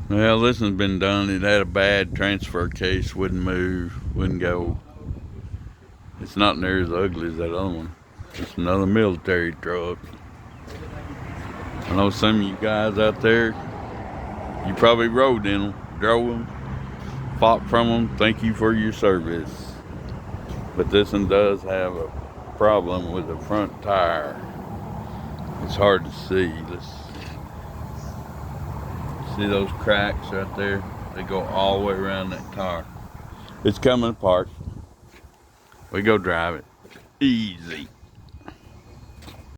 Well, this one's been done. It had a bad transfer case, wouldn't move, wouldn't go. It's not near as ugly as that other one. It's another military truck. I know some of you guys out there, you probably rode in them, drove them, fought from them. Thank you for your service. But this one does have a problem with the front tire. It's hard to see. Let's see those cracks right there. They go all the way around that tire. It's coming apart. We go drive it. Easy.